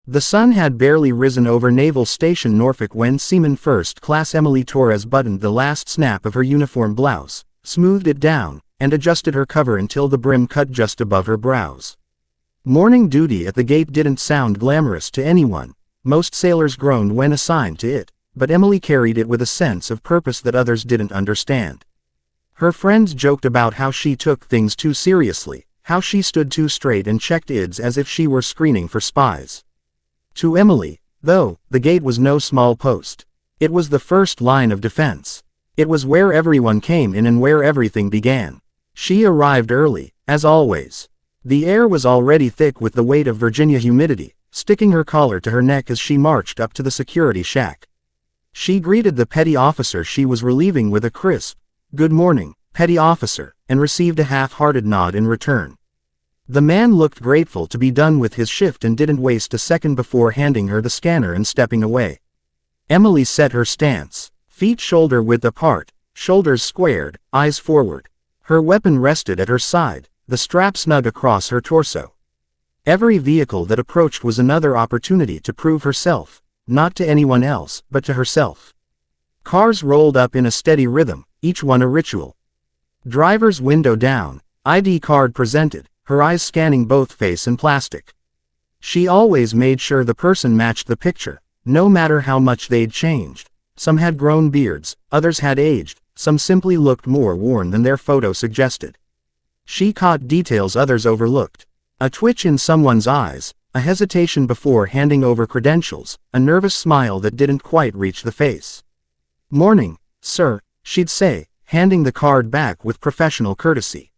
The sun had barely risen over Naval Station Norfolk when Seaman First Class Emily Torres buttoned the last snap of her uniform blouse, smoothed it down, and adjusted her cover until the brim cut just above her brows. Morning duty at the gate didn't sound glamorous to anyone. Most sailors groaned when assigned to it, but Emily carried it with a sense of purpose that others didn't understand. Her friends joked about how she took things too seriously, how she stood too straight and checked IDs as if she were screening for spies. To Emily, though, the gate was no small post. It was the first line of defense. It was where everyone came in and where everything began. She arrived early, as always. The air was already thick with the weight of Virginia humidity, sticking her collar to her neck as she marched up to the security shack. She greeted the petty officer she was relieving with a crisp, "Good morning, petty officer," and received a half-hearted nod in return. The man looked grateful to be done with his shift and didn't waste a second before handing her the scanner and stepping away. Emily set her stance, feet shoulder-width apart, shoulders squared, eyes forward. Her weapon rested at her side, the strap snug across her torso. Every vehicle that approached was another opportunity to prove herself, not to anyone else, but to herself. Cars rolled up in a steady rhythm, each one a ritual. Driver's window down, ID card presented, her eyes scanning both face and plastic. She always made sure the person matched the picture, no matter how much they'd changed. Some had grown beards, others had aged, some simply looked more worn than their photo suggested. She caught details others overlooked. A twitch in someone's eyes, a hesitation before handing over credentials, a nervous smile that didn't quite reach the face. "Morning, sir," she'd say, handing the card back with professional courtesy.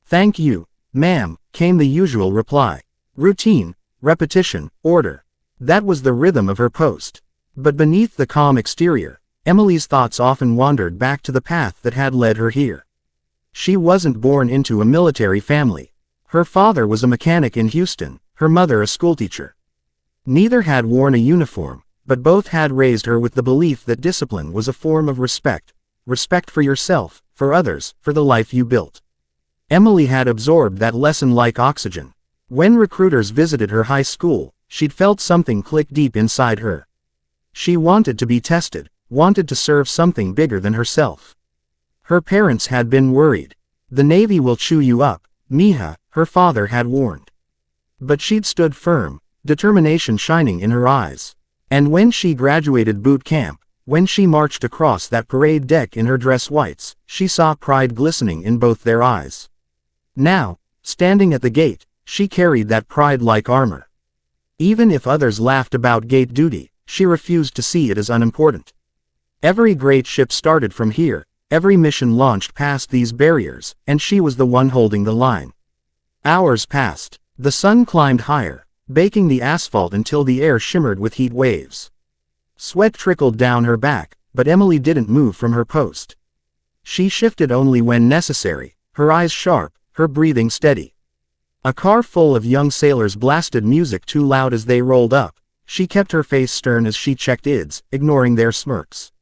"Thank you, ma'am," came the usual reply. Routine, repetition, order. That was the rhythm of her post. But beneath the calm exterior, Emily's thoughts often wandered back to the path that had led her here. She wasn't born into a military family. Her father was a mechanic in Houston, her mother a schoolteacher. Neither had worn a uniform, but both had raised her with the belief that discipline was a form of respect. Respect for yourself, for others, for the life you built. Emily had absorbed that lesson like oxygen. When recruiters visited her high school, she'd felt something click deep inside her. She wanted to be tested, wanted to serve something bigger than herself. Her parents had been worried. "The Navy will chew you up, Mija," her father had warned. But she'd stood firm, determination shining in her eyes. And when she graduated boot camp, when she marched across that parade deck in her dress whites, she saw pride glistening in both their eyes. Now, standing at the gate, she carried that pride like armor. Even if others laughed about gate duty, she refused to see it as unimportant. Every great ship started from here, every mission launched past these barriers, and she was the one holding the line. Hours passed. The sun climbed higher, baking the asphalt until the air shimmered with heat waves. Sweat trickled down her back, but Emily didn't move from her post. She shifted only when necessary, her eyes sharp, her breathing steady. A car full of young sailors blasted music too loud as they rolled up. She kept her face stern as she checked IDs, ignoring their smirks.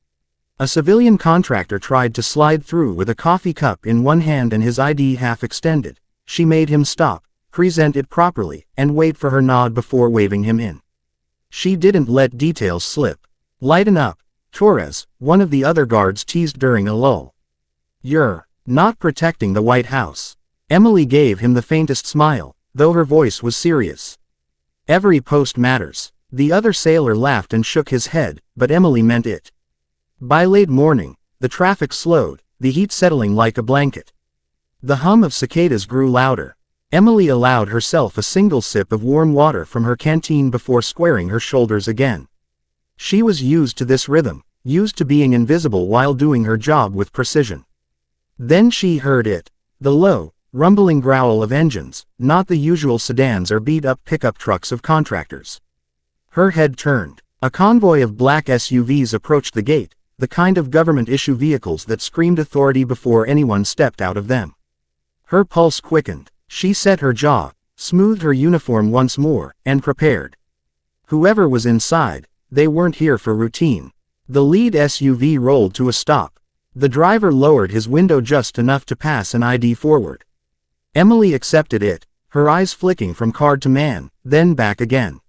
A civilian contractor tried to slide through with a coffee cup in one hand and his ID half extended. She made him stop, present it properly, and wait for her nod before waving him in. She didn't let details slip. "Lighten up, Torres," one of the other guards teased during a lull. "You're not protecting the White House." Emily gave him the faintest smile, though her voice was serious. "Every post matters." The other sailor laughed and shook his head, but Emily meant it. By late morning, the traffic slowed, the heat settling like a blanket. The hum of cicadas grew louder. Emily allowed herself a single sip of warm water from her canteen before squaring her shoulders again. She was used to this rhythm, used to being invisible while doing her job with precision. Then she heard it. The low, rumbling growl of engines, not the usual sedans or beat-up pickup trucks of contractors. Her head turned. A convoy of black SUVs approached the gate, the kind of government-issue vehicles that screamed authority before anyone stepped out of them. Her pulse quickened. She set her jaw, smoothed her uniform once more, and prepared. Whoever was inside, they weren't here for routine. The lead SUV rolled to a stop. The driver lowered his window just enough to pass an ID forward. Emily accepted it, her eyes flicking from card to man, then back again.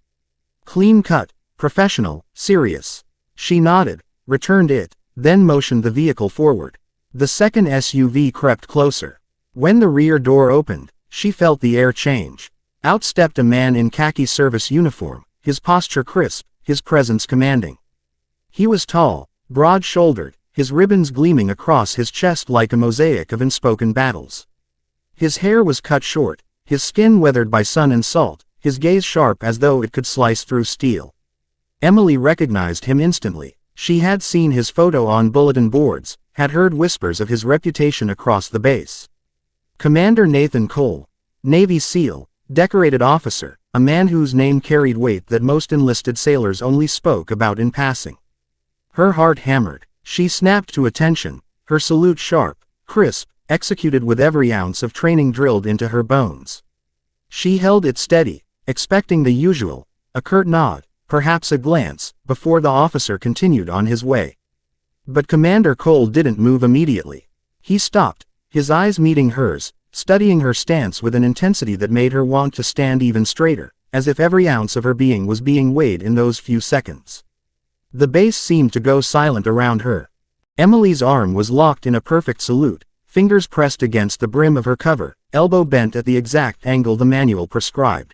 Clean cut, professional, serious. She nodded, returned it, then motioned the vehicle forward. The second SUV crept closer. When the rear door opened, she felt the air change. Out stepped a man in khaki service uniform, his posture crisp, his presence commanding. He was tall, broad-shouldered, his ribbons gleaming across his chest like a mosaic of unspoken battles. His hair was cut short, his skin weathered by sun and salt, his gaze sharp as though it could slice through steel. Emily recognized him instantly. She had seen his photo on bulletin boards, had heard whispers of his reputation across the base. Commander Nathan Cole, Navy SEAL, decorated officer, a man whose name carried weight that most enlisted sailors only spoke about in passing. Her heart hammered. She snapped to attention, her salute sharp, crisp, executed with every ounce of training drilled into her bones. She held it steady, expecting the usual, a curt nod, perhaps a glance, before the officer continued on his way. But Commander Cole didn't move immediately. He stopped, his eyes meeting hers, studying her stance with an intensity that made her want to stand even straighter, as if every ounce of her being was being weighed in those few seconds. The base seemed to go silent around her. Emily's arm was locked in a perfect salute, fingers pressed against the brim of her cover, elbow bent at the exact angle the manual prescribed.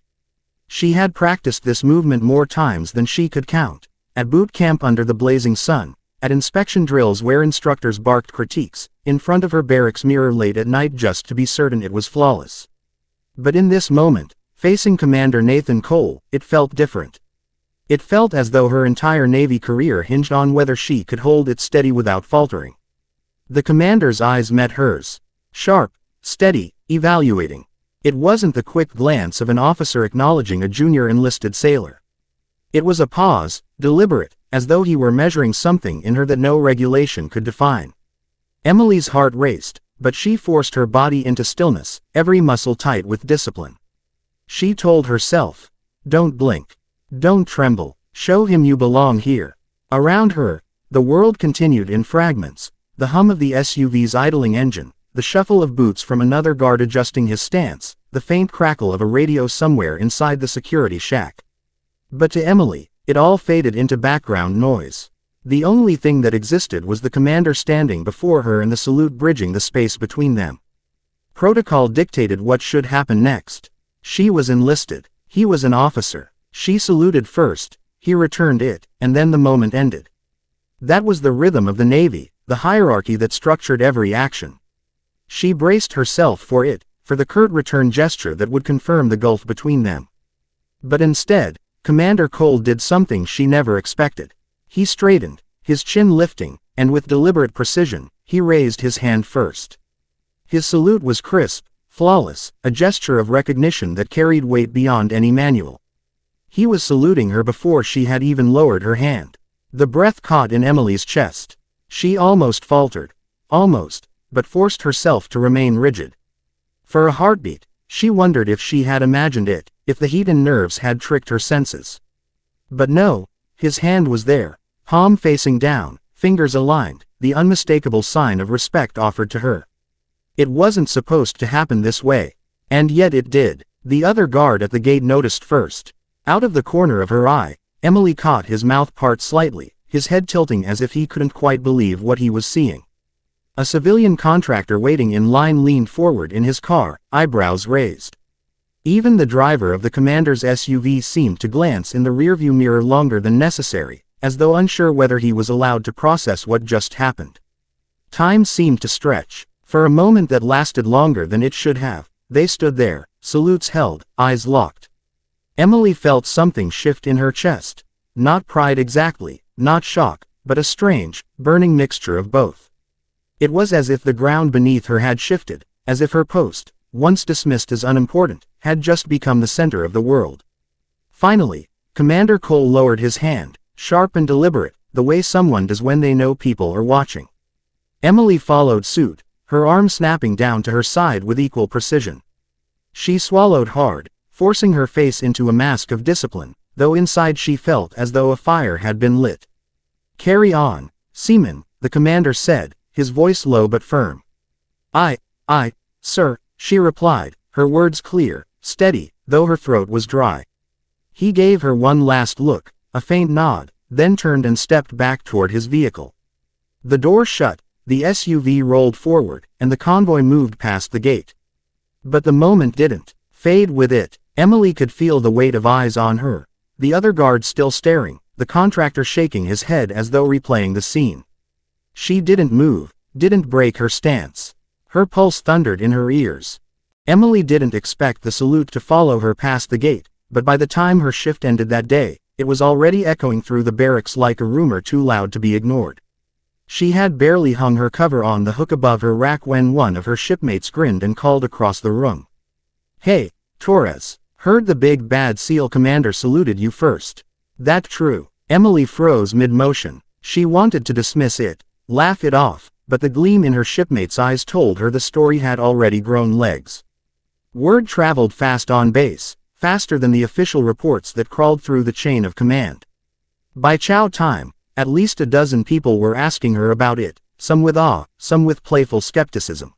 She had practiced this movement more times than she could count, at boot camp under the blazing sun, at inspection drills where instructors barked critiques, in front of her barracks mirror late at night just to be certain it was flawless. But in this moment, facing Commander Nathan Cole, it felt different. It felt as though her entire Navy career hinged on whether she could hold it steady without faltering. The commander's eyes met hers. Sharp, steady, evaluating. It wasn't the quick glance of an officer acknowledging a junior enlisted sailor. It was a pause, deliberate, as though he were measuring something in her that no regulation could define. Emily's heart raced, but she forced her body into stillness, every muscle tight with discipline. She told herself, "Don't blink. Don't tremble. Show him you belong here." Around her, the world continued in fragments, the hum of the SUV's idling engine, the shuffle of boots from another guard adjusting his stance, the faint crackle of a radio somewhere inside the security shack. But to Emily, it all faded into background noise. The only thing that existed was the commander standing before her and the salute bridging the space between them. Protocol dictated what should happen next. She was enlisted. He was an officer. She saluted first, he returned it, and then the moment ended. That was the rhythm of the Navy, the hierarchy that structured every action. She braced herself for it, for the curt return gesture that would confirm the gulf between them. But instead, Commander Cole did something she never expected. He straightened, his chin lifting, and with deliberate precision, he raised his hand first. His salute was crisp, flawless, a gesture of recognition that carried weight beyond any manual. He was saluting her before she had even lowered her hand. The breath caught in Emily's chest. She almost faltered. Almost, but forced herself to remain rigid. For a heartbeat, she wondered if she had imagined it, if the heat and nerves had tricked her senses. But no, his hand was there, palm facing down, fingers aligned, the unmistakable sign of respect offered to her. It wasn't supposed to happen this way. And yet it did. The other guard at the gate noticed first. Out of the corner of her eye, Emily caught his mouth part slightly, his head tilting as if he couldn't quite believe what he was seeing. A civilian contractor waiting in line leaned forward in his car, eyebrows raised. Even the driver of the commander's SUV seemed to glance in the rearview mirror longer than necessary, as though unsure whether he was allowed to process what just happened. Time seemed to stretch. For a moment that lasted longer than it should have, they stood there, salutes held, eyes locked. Emily felt something shift in her chest. Not pride exactly, not shock, but a strange, burning mixture of both. It was as if the ground beneath her had shifted, as if her post, once dismissed as unimportant, had just become the center of the world. Finally, Commander Cole lowered his hand, sharp and deliberate, the way someone does when they know people are watching. Emily followed suit, her arm snapping down to her side with equal precision. She swallowed hard, forcing her face into a mask of discipline, though inside she felt as though a fire had been lit. "Carry on, Seaman," the commander said, his voice low but firm. I, sir," she replied, her words clear, steady, though her throat was dry. He gave her one last look, a faint nod, then turned and stepped back toward his vehicle. The door shut, the SUV rolled forward, and the convoy moved past the gate. But the moment didn't fade with it. Emily could feel the weight of eyes on her, the other guards still staring, the contractor shaking his head as though replaying the scene. She didn't move, didn't break her stance. Her pulse thundered in her ears. Emily didn't expect the salute to follow her past the gate, but by the time her shift ended that day, it was already echoing through the barracks like a rumor too loud to be ignored. She had barely hung her cover on the hook above her rack when one of her shipmates grinned and called across the room. "Hey, Torres, heard the big bad SEAL commander saluted you first. That true?" Emily froze mid-motion. She wanted to dismiss it, laugh it off, but the gleam in her shipmate's eyes told her the story had already grown legs. Word traveled fast on base, faster than the official reports that crawled through the chain of command. By chow time, at least a dozen people were asking her about it, some with awe, some with playful skepticism.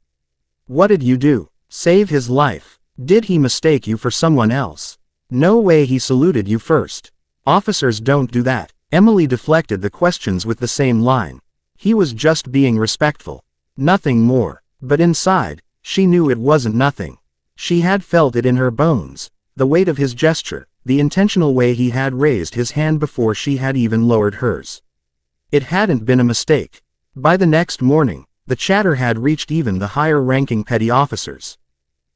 "What did you do? Save his life? Did he mistake you for someone else? No way he saluted you first. Officers don't do that." Emily deflected the questions with the same line. He was just being respectful. Nothing more. But inside, she knew it wasn't nothing. She had felt it in her bones, the weight of his gesture, the intentional way he had raised his hand before she had even lowered hers. It hadn't been a mistake. By the next morning, the chatter had reached even the higher-ranking petty officers.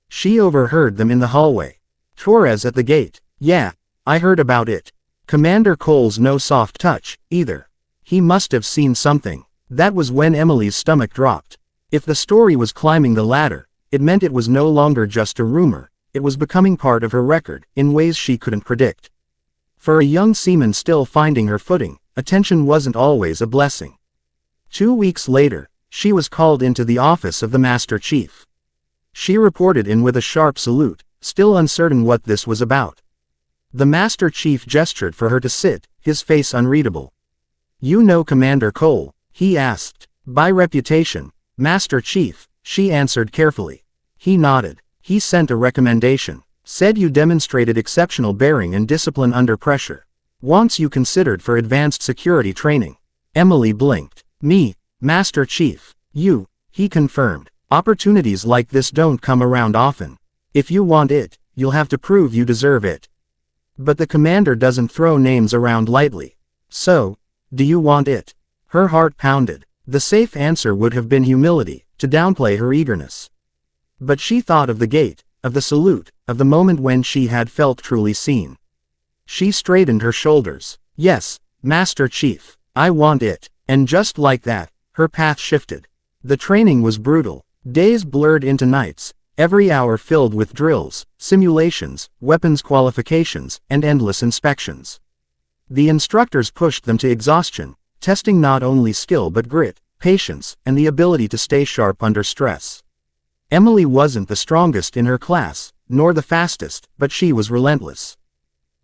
She overheard them in the hallway. Torres at the gate. "Yeah, I heard about it. Commander Cole's no soft touch, either. He must have seen something." That was when Emily's stomach dropped. If the story was climbing the ladder, it meant it was no longer just a rumor, it was becoming part of her record, in ways she couldn't predict. For a young seaman still finding her footing, attention wasn't always a blessing. 2 weeks later, she was called into the office of the Master Chief. She reported in with a sharp salute, still uncertain what this was about. The Master Chief gestured for her to sit, his face unreadable. "You know Commander Cole?" he asked. "By reputation, Master Chief," she answered carefully. He nodded. "He sent a recommendation. Said you demonstrated exceptional bearing and discipline under pressure. Wants you considered for advanced security training." Emily blinked. "Me, Master Chief? You," he confirmed. "Opportunities like this don't come around often. If you want it, you'll have to prove you deserve it. But the commander doesn't throw names around lightly. So, do you want it?" Her heart pounded. The safe answer would have been humility, to downplay her eagerness. But she thought of the gate, of the salute, of the moment when she had felt truly seen. She straightened her shoulders. "Yes, Master Chief, I want it." And just like that, her path shifted. The training was brutal. Days blurred into nights, every hour filled with drills, simulations, weapons qualifications, and endless inspections. The instructors pushed them to exhaustion, testing not only skill but grit, patience, and the ability to stay sharp under stress. Emily wasn't the strongest in her class, nor the fastest, but she was relentless.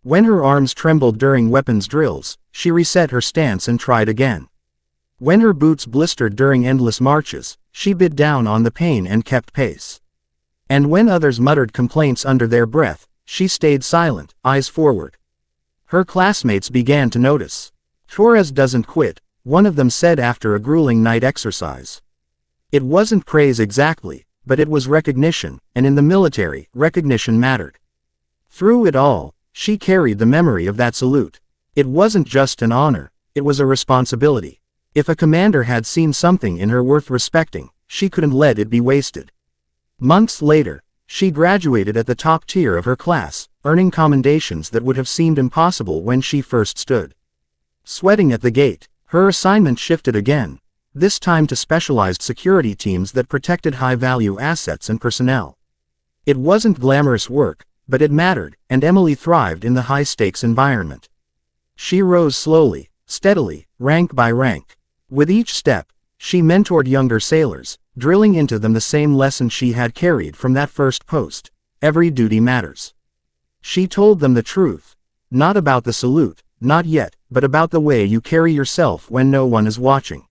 When her arms trembled during weapons drills, she reset her stance and tried again. When her boots blistered during endless marches, she bit down on the pain and kept pace. And when others muttered complaints under their breath, she stayed silent, eyes forward. Her classmates began to notice. "Torres doesn't quit," one of them said after a grueling night exercise. It wasn't praise exactly, but it was recognition, and in the military, recognition mattered. Through it all, she carried the memory of that salute. It wasn't just an honor, it was a responsibility. If a commander had seen something in her worth respecting, she couldn't let it be wasted. Months later, she graduated at the top tier of her class, earning commendations that would have seemed impossible when she first stood. Sweating at the gate, her assignment shifted again, this time to specialized security teams that protected high-value assets and personnel. It wasn't glamorous work, but it mattered, and Emily thrived in the high-stakes environment. She rose slowly, steadily, rank by rank. With each step, she mentored younger sailors, drilling into them the same lesson she had carried from that first post: every duty matters. She told them the truth. Not about the salute, not yet, but about the way you carry yourself when no one is watching.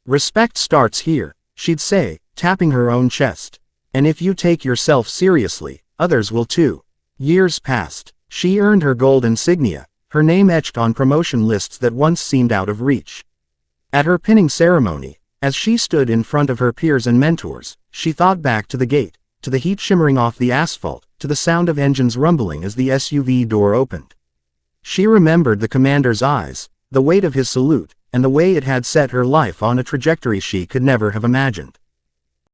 "Respect starts here," she'd say, tapping her own chest. "And if you take yourself seriously, others will too." Years passed. She earned her gold insignia, her name etched on promotion lists that once seemed out of reach. At her pinning ceremony, as she stood in front of her peers and mentors, she thought back to the gate, to the heat shimmering off the asphalt, to the sound of engines rumbling as the SUV door opened. She remembered the commander's eyes, the weight of his salute, and the way it had set her life on a trajectory she could never have imagined.